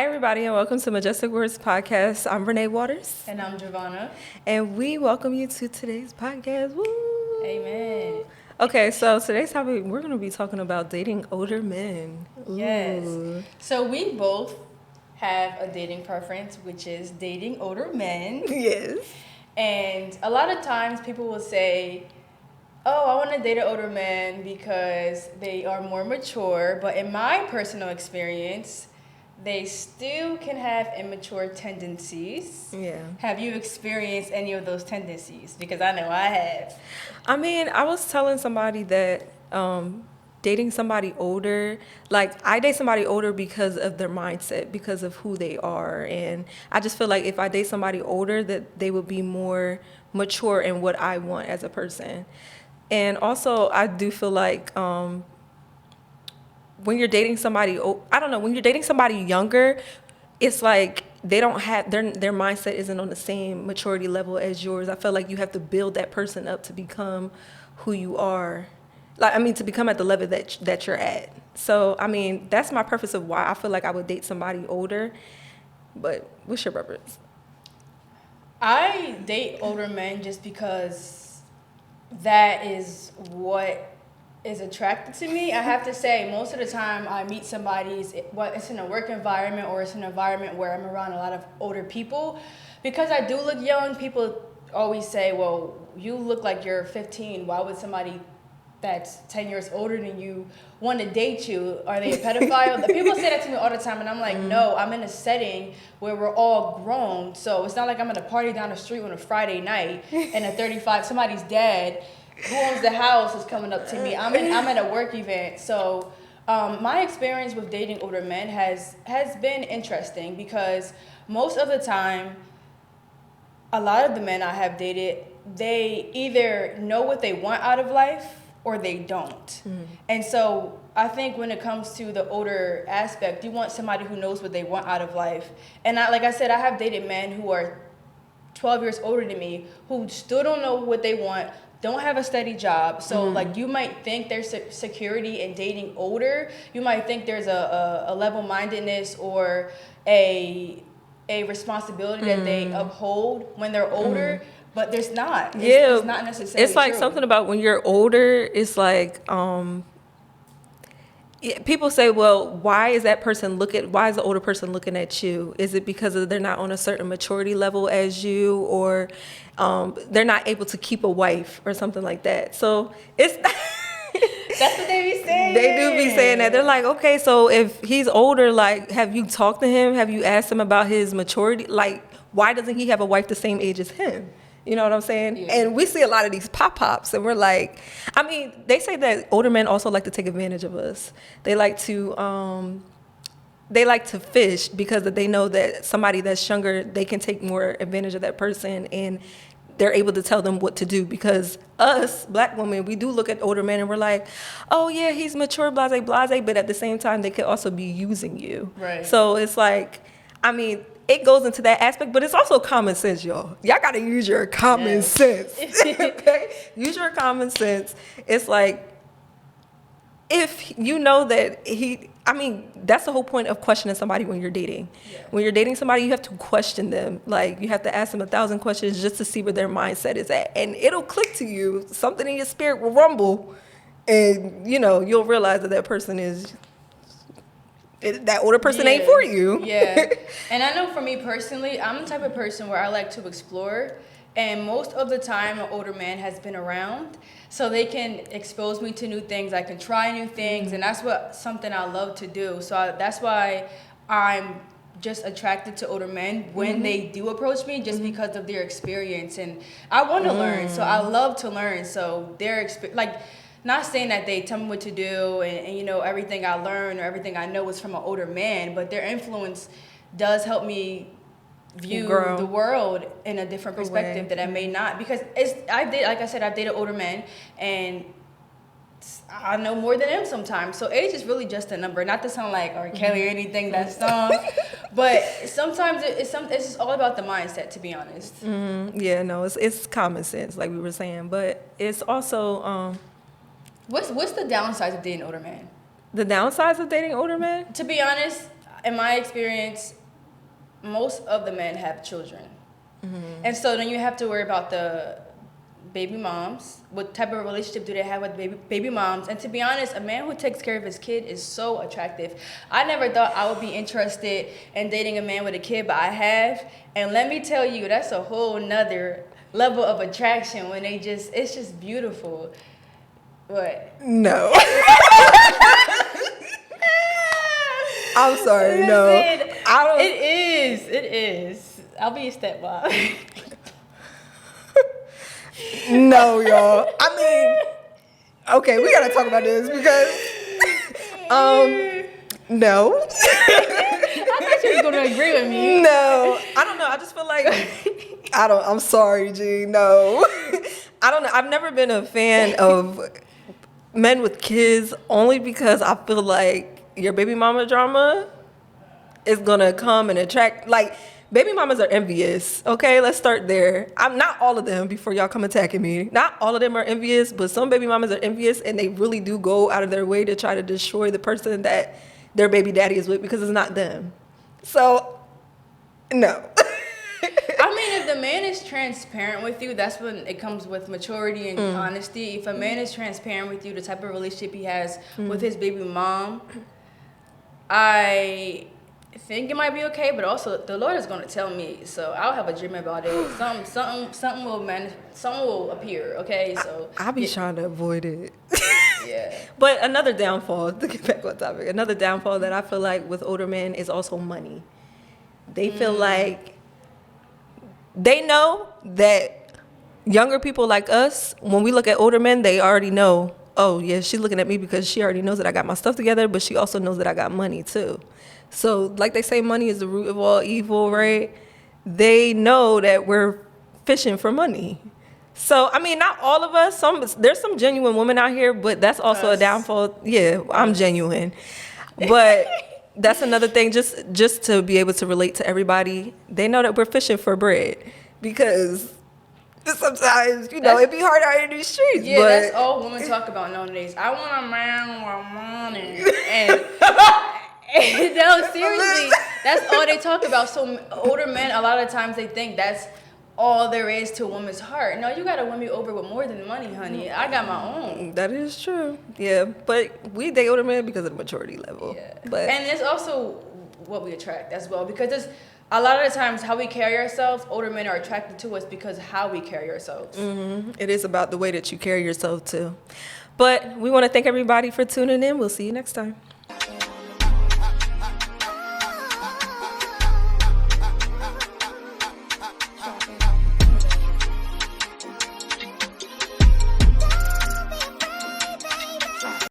Hi, everybody, and welcome to Majestic Words Podcast. I'm Reneyywaters. And I'm Giovanna. And we welcome you to today's podcast. Woo! Amen. Okay, so today's topic, we're going to be talking about dating older men. Ooh. Yes. So we both have a dating preference, which is dating older men. Yes. And a lot of times people will say, oh, I want to date an older man because they are more mature. But in my personal experience, they still can have immature tendencies. Yeah. Have you experienced any of those tendencies? Because I know I have. I mean, I was telling somebody that dating somebody older, like I date somebody older because of their mindset, because of who they are. And I just feel like if I date somebody older, that they would be more mature in what I want as a person. And also, I do feel like when you're dating somebody, when you're dating somebody younger, it's like they don't have, their mindset isn't on the same maturity level as yours. I feel like you have to build that person up to become who you are. To become at the level that you're at. So, I mean, that's my purpose of why I feel like I would date somebody older. But what's your preference? I date older men just because that is what is attracted to me. I have to say, most of the time I meet somebody, it's in a work environment or it's an environment where I'm around a lot of older people. Because I do look young, people always say, well, you look like you're 15. Why would somebody that's 10 years older than you want to date you? Are they a pedophile? People say that to me all the time, and I'm like, no, I'm in a setting where we're all grown. So it's not like I'm at a party down the street on a Friday night and at 35, somebody's dad who owns the house is coming up to me. I'm at a work event. So my experience with dating older men has been interesting because most of the time, a lot of the men I have dated, they either know what they want out of life or they don't. And so I think when it comes to the older aspect, you want somebody who knows what they want out of life. And like I said, I have dated men who are 12 years older than me who still don't know what they want, don't have a steady job. So like you might think there's security in dating older. You might think there's a level-mindedness or a responsibility that they uphold when they're older. But there's not. It's not necessarily It's like true. something about when you're older, it's like people say, well, why is the older person looking at you? Is it because they're not on a certain maturity level as you, or they're not able to keep a wife or something like that? So it's That's what they be saying. They do be saying that. They're like, okay, so if he's older, like, have you talked to him? Have you asked him about his maturity? Like, why doesn't he have a wife the same age as him? You know what I'm saying? Yeah. And we see a lot of these pop-pops, and we're like, I mean, they say that older men also like to take advantage of us. They like to fish because they know that somebody that's younger, they can take more advantage of that person, and they're able to tell them what to do. Because us, black women, we do look at older men and we're like, oh yeah, he's mature, blase, blase, but at the same time, they could also be using you. Right. So it's like, I mean, it goes into that aspect, but it's also common sense, y'all. Y'all got to use your common sense. Okay? Use your common sense. It's like, if you know that that's the whole point of questioning somebody when you're dating. Yeah. When you're dating somebody, you have to question them. Like, you have to ask them 1,000 questions just to see where their mindset is at. And it'll click to you. Something in your spirit will rumble. And, you'll realize that person is... that older person ain't for you. Yeah. And I know for me personally, I'm the type of person where I like to explore. And most of the time, an older man has been around. So they can expose me to new things. I can try new things. And that's something I love to do. So that's why I'm just attracted to older men when they do approach me, just because of their experience. And I want to learn. So I love to learn. So not saying that they tell me what to do and everything I learn or everything I know is from an older man, but their influence does help me view the world in a different perspective that I may not, because I've dated older men and I know more than them sometimes. So age is really just a number, not to sound like R. Kelly or anything, that song, but sometimes it's just all about the mindset, to be honest. Yeah, no, it's common sense, like we were saying, but it's also What's the downsides of dating older men? The downsides of dating older men? To be honest, in my experience, most of the men have children. And so then you have to worry about the baby moms. What type of relationship do they have with baby moms? And to be honest, a man who takes care of his kid is so attractive. I never thought I would be interested in dating a man with a kid, but I have. And let me tell you, that's a whole nother level of attraction when it's just beautiful. What? No. I'm sorry, no. Listen, I don't. It is. I'll be a stepmom. No, y'all. I mean, okay, we gotta talk about this because, no. I thought you was gonna agree with me. No, I don't know. I just feel like I'm sorry, G. No, I don't know. I've never been a fan of men with kids only because I feel like your baby mama drama is gonna come and attract like. Baby mamas are envious, okay? Let's start there. I'm not all of them before y'all come attacking me. Not all of them are envious, but some baby mamas are envious and they really do go out of their way to try to destroy the person that their baby daddy is with because it's not them. So, no. I mean, if the man is transparent with you, that's when it comes with maturity and honesty. If a man is transparent with you, the type of relationship he has with his baby mom, I think it might be okay, but also the Lord is going to tell me, so I'll have a dream about it. Something will appear. Okay, so I'll be trying to avoid it. Yeah. But another downfall, to get back on topic, another downfall that I feel like with older men is also money. They feel like they know that younger people like us, when we look at older men, they already know, oh yeah, she's looking at me because she already knows that I got my stuff together, but she also knows that I got money too. So like they say, money is the root of all evil, right? They know that we're fishing for money. So, I mean, not all of us. There's some genuine women out here, but that's also a downfall. Yeah, I'm genuine. But that's another thing, just to be able to relate to everybody. They know that we're fishing for bread because sometimes, it'd be hard out in these streets. Yeah, but that's all women talk about nowadays. I want a man with money. And no, seriously, that's all they talk about. So older men, a lot of times they think that's all there is to a woman's heart. No, you gotta win me over with more than money, honey. I got my own. That is true. Yeah, but we date older men because of the maturity level. Yeah. And it's also what we attract as well, because there's a lot of the times how we carry ourselves, older men are attracted to us because of how we carry ourselves. Mm-hmm. It is about the way that you carry yourself too. But we want to thank everybody for tuning in. We'll see you next time.